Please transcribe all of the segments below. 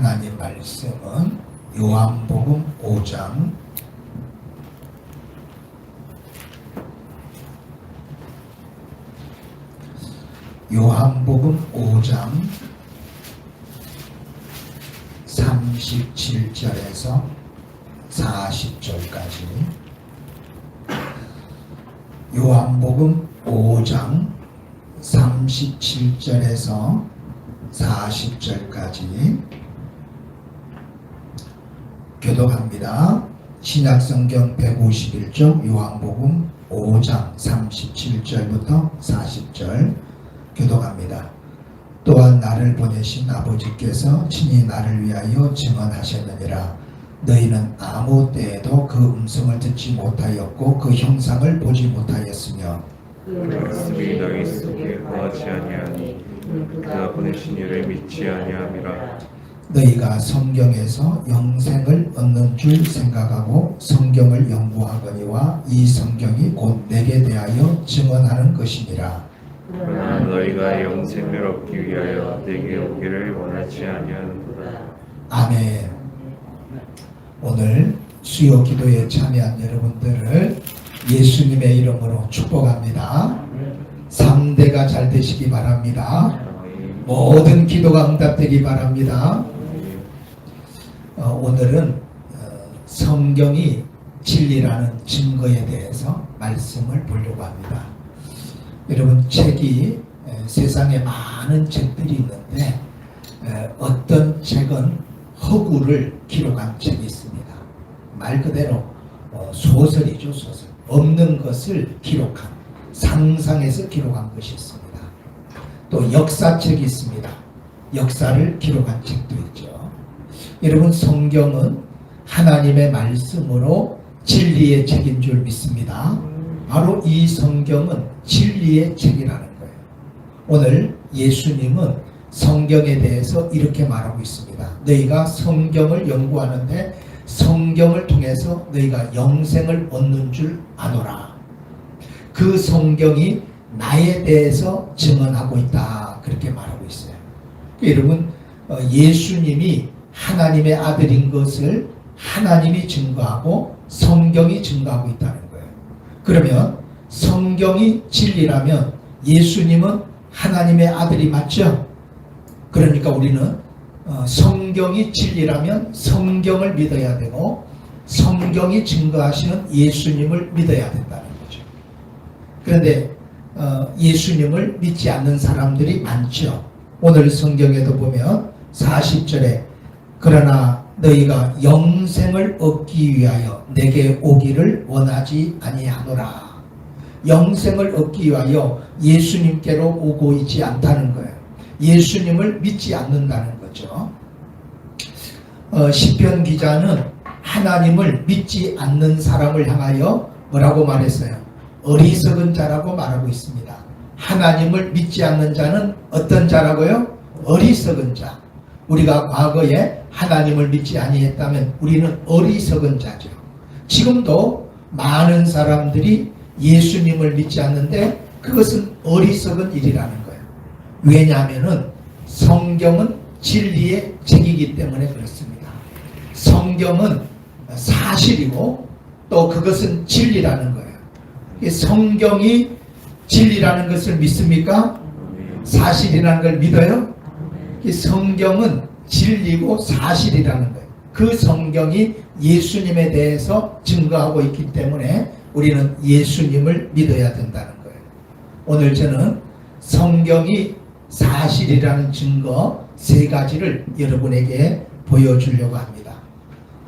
하나님 말씀은 요한복음 5장 37절에서 40절까지 요한복음 5장 37절에서 40절까지 교독합니다. 신약성경 151쪽 요한복음 5장 37절부터 40절 교독합니다. 또한 나를 보내신 아버지께서 친히 나를 위하여 증언하셨느니라. 너희는 아무 때에도 그 음성을 듣지 못하였고 그 형상을 보지 못하였으며 그 말씀이 너희 속에 거하지 아니하니 그가 보내신 이를 믿지 아니함이라. 너희가 성경에서 영생을 얻는 줄 생각하고 성경을 연구하거니와 이 성경이 곧 내게 대하여 증언하는 것이니라. 그러나 너희가 영생을 얻기 위하여 내게 오기를 원하지 아니하는도다. 아멘. 오늘 수요 기도에 참여한 여러분들을 예수님의 이름으로 축복합니다. 3대가 잘 되시기 바랍니다. 모든 기도가 응답되기 바랍니다. 오늘은 성경이 진리라는 증거에 대해서 말씀을 보려고 합니다. 여러분, 책이 세상에 많은 책들이 있는데 어떤 책은 허구를 기록한 책이 있습니다. 말 그대로 소설이죠, 소설. 없는 것을 기록한, 상상해서 기록한 것이 있습니다. 또 역사책이 있습니다. 역사를 기록한 책도 있죠. 여러분, 성경은 하나님의 말씀으로 진리의 책인 줄 믿습니다. 바로 이 성경은 진리의 책이라는 거예요. 오늘 예수님은 성경에 대해서 이렇게 말하고 있습니다. 너희가 성경을 연구하는데 성경을 통해서 너희가 영생을 얻는 줄 아노라. 그 성경이 나에 대해서 증언하고 있다. 그렇게 말하고 있어요. 여러분, 예수님이 하나님의 아들인 것을 하나님이 증거하고 성경이 증거하고 있다는 거예요. 그러면 성경이 진리라면 예수님은 하나님의 아들이 맞죠? 그러니까 우리는 성경이 진리라면 성경을 믿어야 되고 성경이 증거하시는 예수님을 믿어야 된다는 거죠. 그런데 예수님을 믿지 않는 사람들이 많죠. 오늘 성경에도 보면 40절에 그러나 너희가 영생을 얻기 위하여 내게 오기를 원하지 아니하노라. 영생을 얻기 위하여 예수님께로 오고 있지 않다는 거예요. 예수님을 믿지 않는다는 거죠. 시편 기자는 하나님을 믿지 않는 사람을 향하여 뭐라고 말했어요? 어리석은 자라고 말하고 있습니다. 하나님을 믿지 않는 자는 어떤 자라고요? 어리석은 자. 우리가 과거에 하나님을 믿지 아니했다면 우리는 어리석은 자죠. 지금도 많은 사람들이 예수님을 믿지 않는데 그것은 어리석은 일이라는 거예요. 왜냐하면 성경은 진리의 책이기 때문에 그렇습니다. 성경은 사실이고 또 그것은 진리라는 거예요. 성경이 진리라는 것을 믿습니까? 사실이라는 걸 믿어요? 성경은 진리고 사실이라는 거예요. 그 성경이 예수님에 대해서 증거하고 있기 때문에 우리는 예수님을 믿어야 된다는 거예요. 오늘 저는 성경이 사실이라는 증거 3가지를 여러분에게 보여주려고 합니다.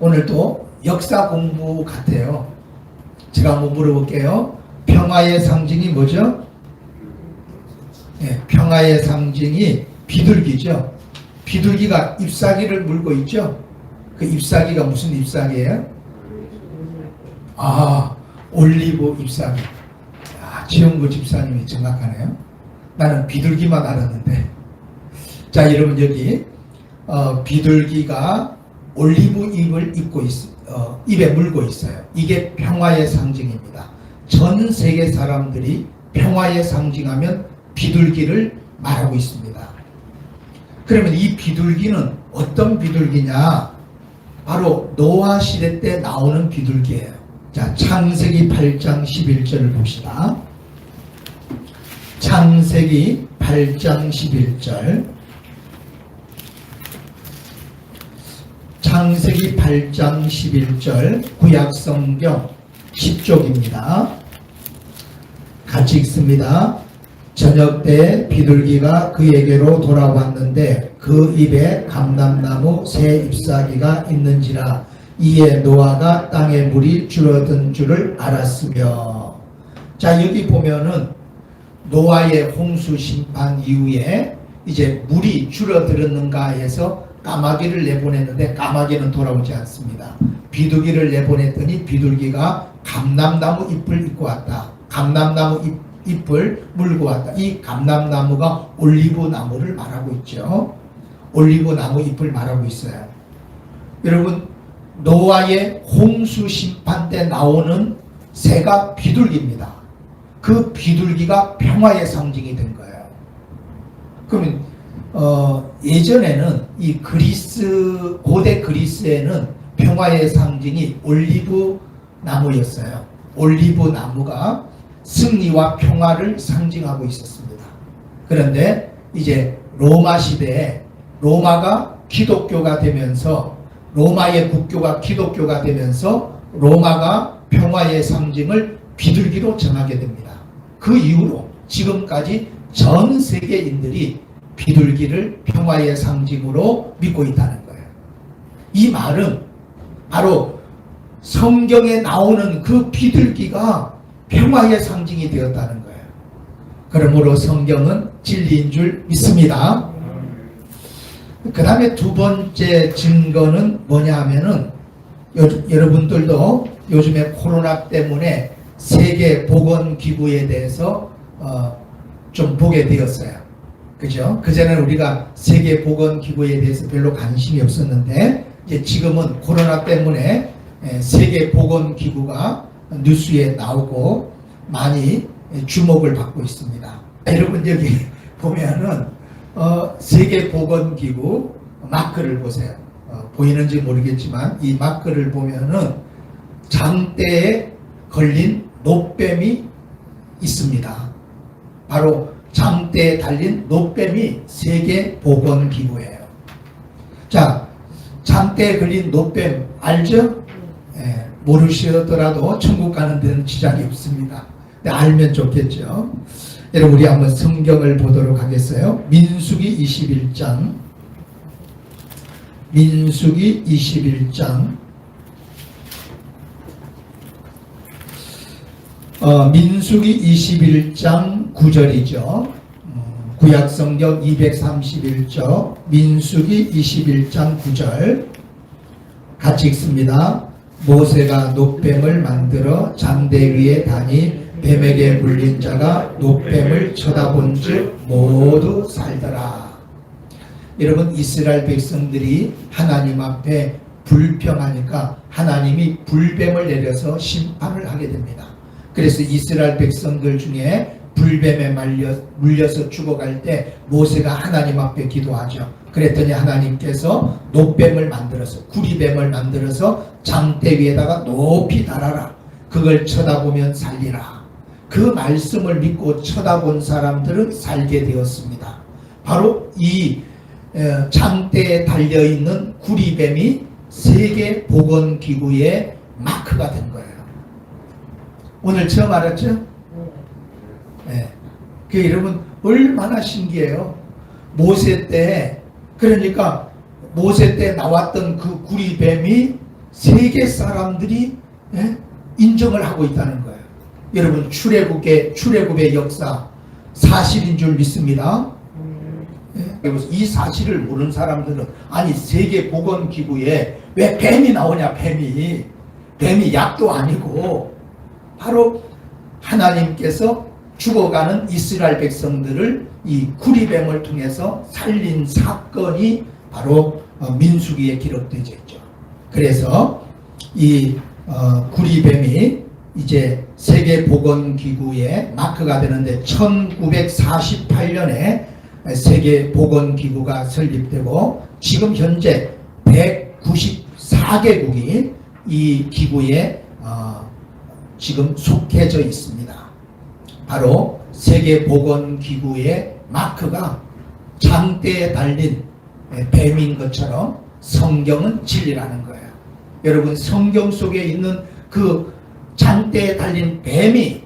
오늘도 역사 공부 같아요. 제가 한번 물어볼게요. 평화의 상징이 뭐죠? 네, 평화의 상징이 비둘기죠. 비둘기가 잎사귀를 물고 있죠. 그 잎사귀가 무슨 잎사귀예요? 올리브 잎사귀. 지영구 집사님이 정확하네요. 나는 비둘기만 알았는데. 자, 여러분, 여기 비둘기가 올리브 잎을 입에 물고 있어요. 이게 평화의 상징입니다. 전 세계 사람들이 평화의 상징하면 비둘기를 말하고 있습니다. 그러면 이 비둘기는 어떤 비둘기냐? 바로 노아 시대 때 나오는 비둘기예요. 자, 창세기 8장 11절을 봅시다. 창세기 8장 11절. 창세기 8장 11절 구약성경 10쪽입니다. 같이 읽습니다. 저녁 때 비둘기가 그에게로 돌아왔는데 그 입에 감람나무 새 잎사귀가 있는지라 이에 노아가 땅에 물이 줄어든 줄을 알았으며. 자, 여기 보면은 노아의 홍수 심판 이후에 이제 물이 줄어들었는가 해서 까마귀를 내보냈는데 까마귀는 돌아오지 않습니다. 비둘기를 내보냈더니 비둘기가 감람나무 잎을 입고 왔다. 감람나무 잎을 물고 왔다. 이 감람나무가 올리브 나무를 말하고 있죠. 올리브 나무 잎을 말하고 있어요. 여러분, 노아의 홍수 심판 때 나오는 새가 비둘기입니다. 그 비둘기가 평화의 상징이 된 거예요. 그러면 예전에는 이 고대 그리스에는 평화의 상징이 올리브 나무였어요. 올리브 나무가 승리와 평화를 상징하고 있었습니다. 그런데 이제 로마 시대에 로마가 기독교가 되면서 로마의 국교가 기독교가 되면서 로마가 평화의 상징을 비둘기로 정하게 됩니다. 그 이후로 지금까지 전 세계인들이 비둘기를 평화의 상징으로 믿고 있다는 거예요. 이 말은 바로 성경에 나오는 그 비둘기가 평화의 상징이 되었다는 거예요. 그러므로 성경은 진리인 줄 믿습니다. 그 다음에 두 번째 증거는 뭐냐 하면은 여러분들도 요즘에 코로나 때문에 세계보건기구에 대해서 좀 보게 되었어요. 그죠? 그전에는 우리가 세계보건기구에 대해서 별로 관심이 없었는데 이제 지금은 코로나 때문에 세계보건기구가 뉴스에 나오고 많이 주목을 받고 있습니다. 여러분 여기 보면은 세계보건기구 마크를 보세요. 보이는지 모르겠지만 이 마크를 보면은 장대에 걸린 노뱀이 있습니다. 바로 장대에 달린 노뱀이 세계보건기구예요. 자, 장대에 걸린 노뱀 알죠? 모르시더라도 천국 가는 데는 지장이 없습니다. 근데 알면 좋겠죠. 여러분 우리 한번 성경을 보도록 하겠어요. 민수기 21장 민수기 21장 민수기 21장 9절이죠. 구약성경 231쪽 민수기 21장 9절 같이 읽습니다. 모세가 노뱀을 만들어 장대 위에 다니 뱀에게 물린 자가 노뱀을 쳐다본 즉 모두 살더라. 여러분 이스라엘 백성들이 하나님 앞에 불평하니까 하나님이 불뱀을 내려서 심판을 하게 됩니다. 그래서 이스라엘 백성들 중에 불뱀에 물려서 죽어갈 때 모세가 하나님 앞에 기도하죠. 그랬더니 하나님께서 노뱀을 만들어서 구리뱀을 만들어서 장대 위에다가 높이 달아라. 그걸 쳐다보면 살리라. 그 말씀을 믿고 쳐다본 사람들은 살게 되었습니다. 바로 이 장대에 달려있는 구리뱀이 세계보건기구의 마크가 된 거예요. 오늘 처음 알았죠? 네. 그 여러분 얼마나 신기해요. 모세 때 그러니까 모세 때 나왔던 그 구리뱀이 세계 사람들이 인정을 하고 있다는 거예요. 여러분 출애굽의 역사 사실인 줄 믿습니다. 이 사실을 모르는 사람들은 아니 세계보건기구에 왜 뱀이 나오냐. 뱀이 약도 아니고 바로 하나님께서 죽어가는 이스라엘 백성들을 이 구리뱀을 통해서 살린 사건이 바로 민수기에 기록되어 있죠. 그래서 이 구리뱀이 이제 세계보건기구의 마크가 되는데 1948년에 세계 보건기구가 설립되고 지금 현재 194개국이 이 기구에 지금 속해져 있습니다. 바로 세계 보건기구의 마크가 장대에 달린 뱀인 것처럼 성경은 진리라는 거예요. 여러분, 성경 속에 있는 그 장대에 달린 뱀이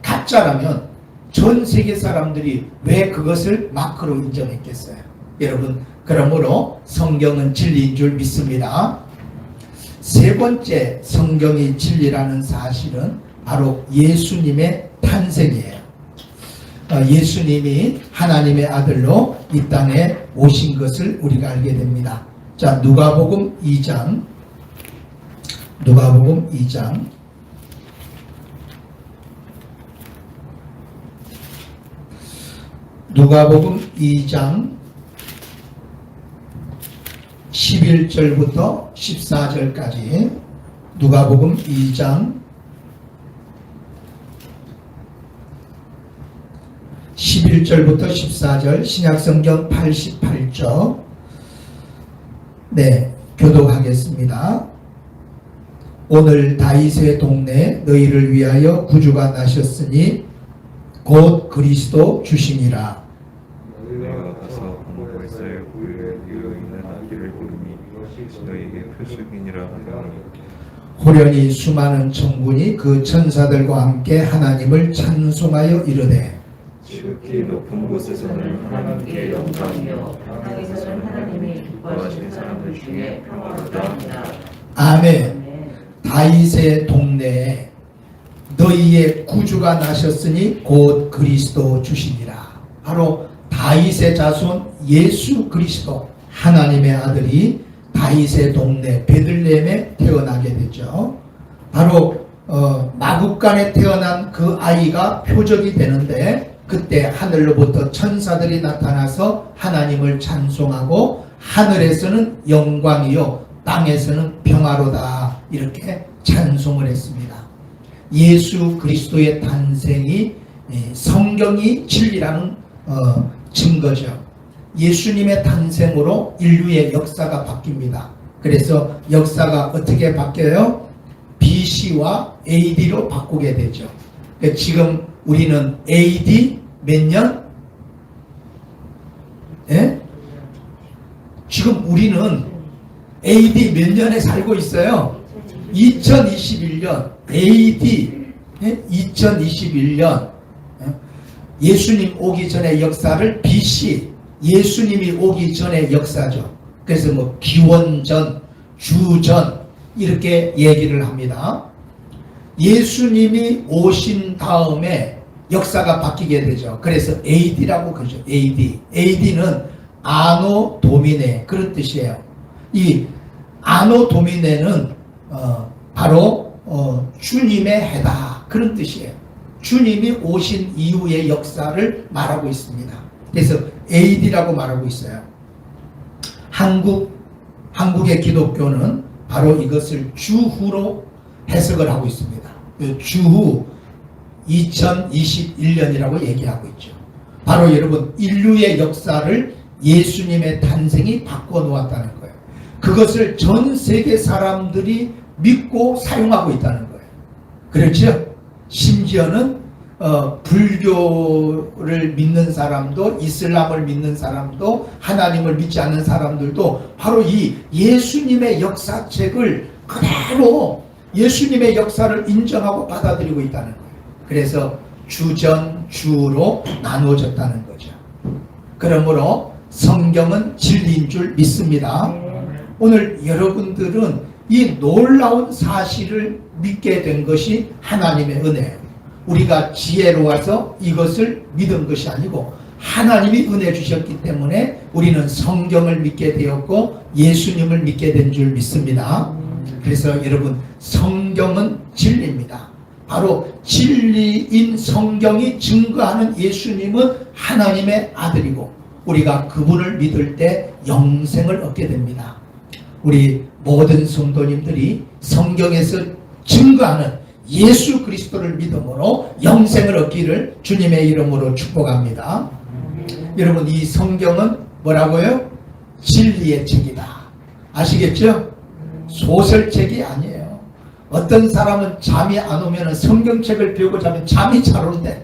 가짜라면 전 세계 사람들이 왜 그것을 마크로 인정했겠어요? 여러분, 그러므로 성경은 진리인 줄 믿습니다. 세 번째 성경이 진리라는 사실은 바로 예수님의 탄생이에요. 예수님이 하나님의 아들로 이 땅에 오신 것을 우리가 알게 됩니다. 자, 누가복음 2장 누가복음 2장 11절부터 14절까지 누가복음 2장 11절부터 14절 신약성경 88쪽 교독하겠습니다. 오늘 다윗의 동네에 너희를 위하여 구주가 나셨으니 곧 그리스도 주시니라. 너희가 가서 공부에서의 구유에 있는 악기를 부르니 너희에게 표식이니라 하더니 호련히 수많은 천군이 그 천사들과 함께 하나님을 찬송하여 이르되 지극히 높은 곳에서는 하나님께 영광이요 땅에서는 하나님이 기뻐하시는 사람들 중에 평화로다 하니라. 아멘. 다윗의 동네에 너희의 구주가 나셨으니 곧 그리스도 주시니라. 바로 다윗의 자손 예수 그리스도 하나님의 아들이 다윗의 동네 베들레헴에 태어나게 되죠. 바로 마국간에 태어난 그 아이가 표적이 되는데 그때 하늘로부터 천사들이 나타나서 하나님을 찬송하고 하늘에서는 영광이요 땅에서는 평화로다 이렇게 찬송을 했습니다. 예수 그리스도의 탄생이 성경이 진리라는 증거죠. 예수님의 탄생으로 인류의 역사가 바뀝니다. 그래서 역사가 어떻게 바뀌어요? BC와 AD로 바꾸게 되죠. 그러니까 지금 우리는 AD 몇 년? 지금 우리는 AD 몇 년에 살고 있어요? 2021년 AD 2021년 예수님 오기 전의 역사를 BC 예수님이 오기 전의 역사죠. 그래서 뭐 기원전, 주전 이렇게 얘기를 합니다. 예수님이 오신 다음에 역사가 바뀌게 되죠. 그래서 AD라고 그러죠. AD는 아노 도미네 그런 뜻이에요. 이 아노 도미네는 바로 주님의 해다 그런 뜻이에요. 주님이 오신 이후의 역사를 말하고 있습니다. 그래서 AD라고 말하고 있어요. 한국의 기독교는 바로 이것을 주후로 해석을 하고 있습니다. 주후 2021년이라고 얘기하고 있죠. 바로 여러분 인류의 역사를 예수님의 탄생이 바꿔놓았다는 거예요. 그것을 전 세계 사람들이 믿고 사용하고 있다는 거예요. 그렇죠? 심지어는 불교를 믿는 사람도 이슬람을 믿는 사람도 하나님을 믿지 않는 사람들도 바로 이 예수님의 역사책을 그대로 예수님의 역사를 인정하고 받아들이고 있다는 거예요. 그래서 주전, 주로 나누어졌다는 거죠. 그러므로 성경은 진리인 줄 믿습니다. 오늘 여러분들은 이 놀라운 사실을 믿게 된 것이 하나님의 은혜예요. 우리가 지혜로워서 이것을 믿은 것이 아니고 하나님이 은혜 주셨기 때문에 우리는 성경을 믿게 되었고 예수님을 믿게 된 줄 믿습니다. 그래서 여러분 성경은 진리입니다. 바로 진리인 성경이 증거하는 예수님은 하나님의 아들이고 우리가 그분을 믿을 때 영생을 얻게 됩니다. 우리 모든 성도님들이 성경에서 증거하는 예수 그리스도를 믿음으로 영생을 얻기를 주님의 이름으로 축복합니다. 여러분 이 성경은 뭐라고요? 진리의 책이다. 아시겠죠? 소설책이 아니에요. 어떤 사람은 잠이 안 오면 성경책을 배우고 자면 잠이 잘 온대.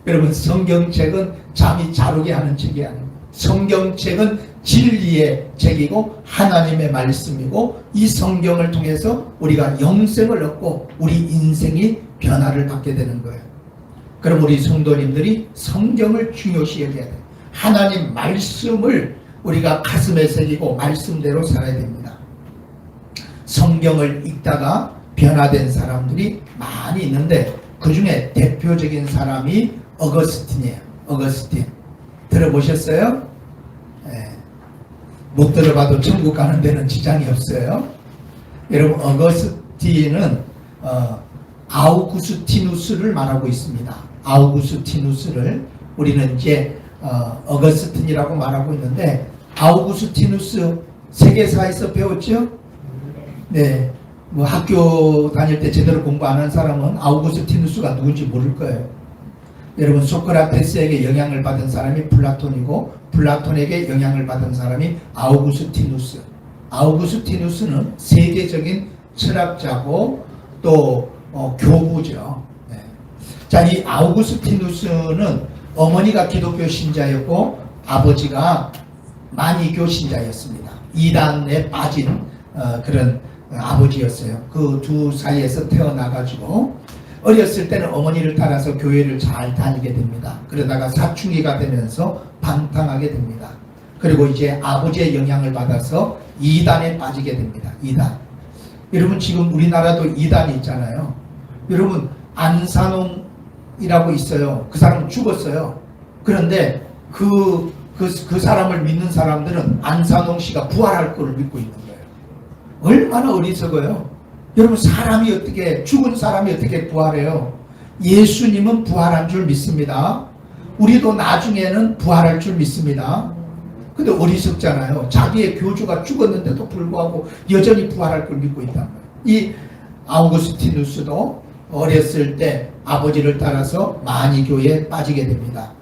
여러분 성경책은 잠이 잘 오게 하는 책이 아닙니다. 성경책은 진리의 책이고 하나님의 말씀이고 이 성경을 통해서 우리가 영생을 얻고 우리 인생이 변화를 받게 되는 거예요. 그럼 우리 성도님들이 성경을 중요시 여겨야 돼요. 하나님 말씀을 우리가 가슴에 새기고 말씀대로 살아야 됩니다. 성경을 읽다가 변화된 사람들이 많이 있는데 그 중에 대표적인 사람이 어거스틴이에요. 어거스틴. 들어보셨어요? 네. 못 들어봐도 천국 가는 데는 지장이 없어요. 여러분 어거스틴은 아우구스티누스를 말하고 있습니다. 아우구스티누스를 우리는 이제 어거스틴이라고 말하고 있는데 아우구스티누스 세계사에서 배웠죠? 네. 뭐 학교 다닐 때 제대로 공부 안 한 사람은 아우구스티누스가 누군지 모를 거예요. 여러분 소크라테스에게 영향을 받은 사람이 플라톤이고 플라톤에게 영향을 받은 사람이 아우구스티누스. 아우구스티누스는 세계적인 철학자고 또 교부죠. 네. 자, 이 아우구스티누스는 어머니가 기독교 신자였고 아버지가 마니교 신자였습니다. 이단에 빠진 그런 아버지였어요. 그 두 사이에서 태어나가지고 어렸을 때는 어머니를 따라서 교회를 잘 다니게 됩니다. 그러다가 사춘기가 되면서 방탕하게 됩니다. 그리고 이제 아버지의 영향을 받아서 이단에 빠지게 됩니다. 이단. 여러분 지금 우리나라도 이단이 있잖아요. 여러분 안산홍이라고 있어요. 그 사람은 죽었어요. 그런데 그 사람을 믿는 사람들은 안산홍 씨가 부활할 거를 믿고 있는 거예요. 얼마나 어리석어요. 여러분 사람이 어떻게 죽은 사람이 어떻게 부활해요? 예수님은 부활한 줄 믿습니다. 우리도 나중에는 부활할 줄 믿습니다. 근데 어리석잖아요. 자기의 교주가 죽었는데도 불구하고 여전히 부활할 걸 믿고 있단 말이에요. 이 아우구스티누스도 어렸을 때 아버지를 따라서 마니교에 빠지게 됩니다.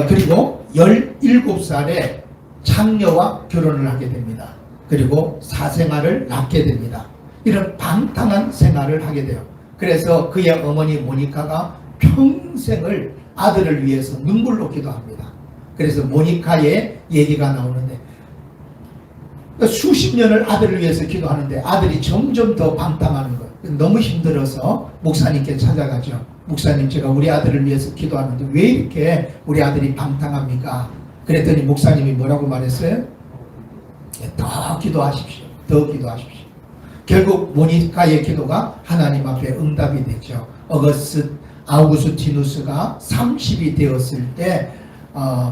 그리고 17살에 창녀와 결혼을 하게 됩니다. 그리고 사생아를 낳게 됩니다. 이런 방탕한 생활을 하게 돼요. 그래서 그의 어머니 모니카가 평생을 아들을 위해서 눈물로 기도합니다. 그래서 모니카의 얘기가 나오는데 수십 년을 아들을 위해서 기도하는데 아들이 점점 더 방탕하는 거예요. 너무 힘들어서 목사님께 찾아가죠. 목사님 제가 우리 아들을 위해서 기도하는데 왜 이렇게 우리 아들이 방탕합니까? 그랬더니 목사님이 뭐라고 말했어요? 더 기도하십시오. 더 기도하십시오. 결국 모니카의 기도가 하나님 앞에 응답이 됐죠. 아우구스티누스가 30이 되었을 때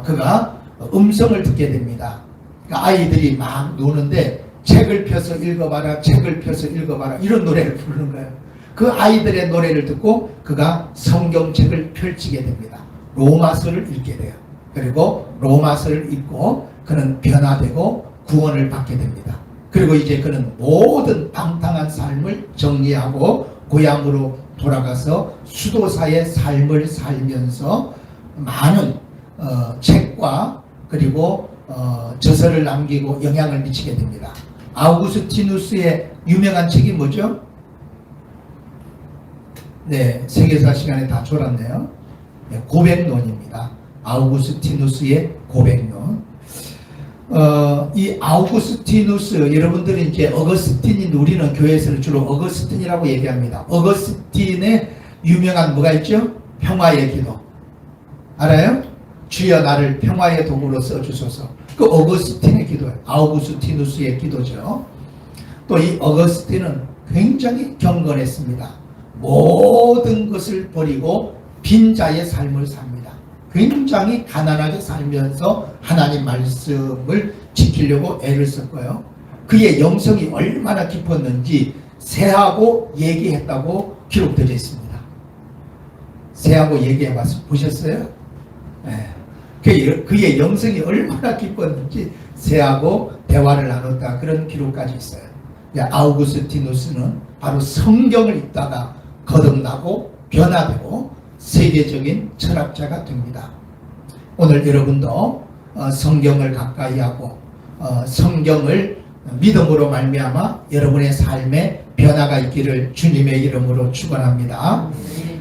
그가 음성을 듣게 됩니다. 그러니까 아이들이 막 노는데 책을 펴서 읽어봐라, 책을 펴서 읽어봐라 이런 노래를 부르는 거예요. 그 아이들의 노래를 듣고 그가 성경책을 펼치게 됩니다. 로마서를 읽게 돼요. 그리고 로마서를 읽고 그는 변화되고 구원을 받게 됩니다. 그리고 이제 그는 모든 방탕한 삶을 정리하고 고향으로 돌아가서 수도사의 삶을 살면서 많은 책과 그리고 저서를 남기고 영향을 미치게 됩니다. 아우구스티누스의 유명한 책이 뭐죠? 네, 세계사 시간에 다 졸았네요. 네, 고백론입니다. 아우구스티누스의 고백론. 이 아우구스티누스 여러분들이 이제 어거스틴이 우리는 교회에서는 주로 어거스틴이라고 얘기합니다. 어거스틴의 유명한 뭐가 있죠? 평화의 기도 알아요? 주여 나를 평화의 도구로 써주소서. 그 어거스틴의 기도예요. 아우구스티누스의 기도죠. 또 이 어거스틴은 굉장히 경건했습니다. 모든 것을 버리고 빈자의 삶을 삽니다. 굉장히 가난하게 살면서 하나님 말씀을 지키려고 애를 썼고요. 그의 영성이 얼마나 깊었는지 새하고 얘기했다고 기록되어 있습니다. 새하고 얘기해봐서 보셨어요? 네. 그의 영성이 얼마나 깊었는지 새하고 대화를 나눴다 그런 기록까지 있어요. 아우구스티누스는 바로 성경을 읽다가 거듭나고 변화되고 세계적인 철학자가 됩니다. 오늘 여러분도 성경을 가까이 하고 성경을 믿음으로 말미암아 여러분의 삶에 변화가 있기를 주님의 이름으로 축원합니다. 네.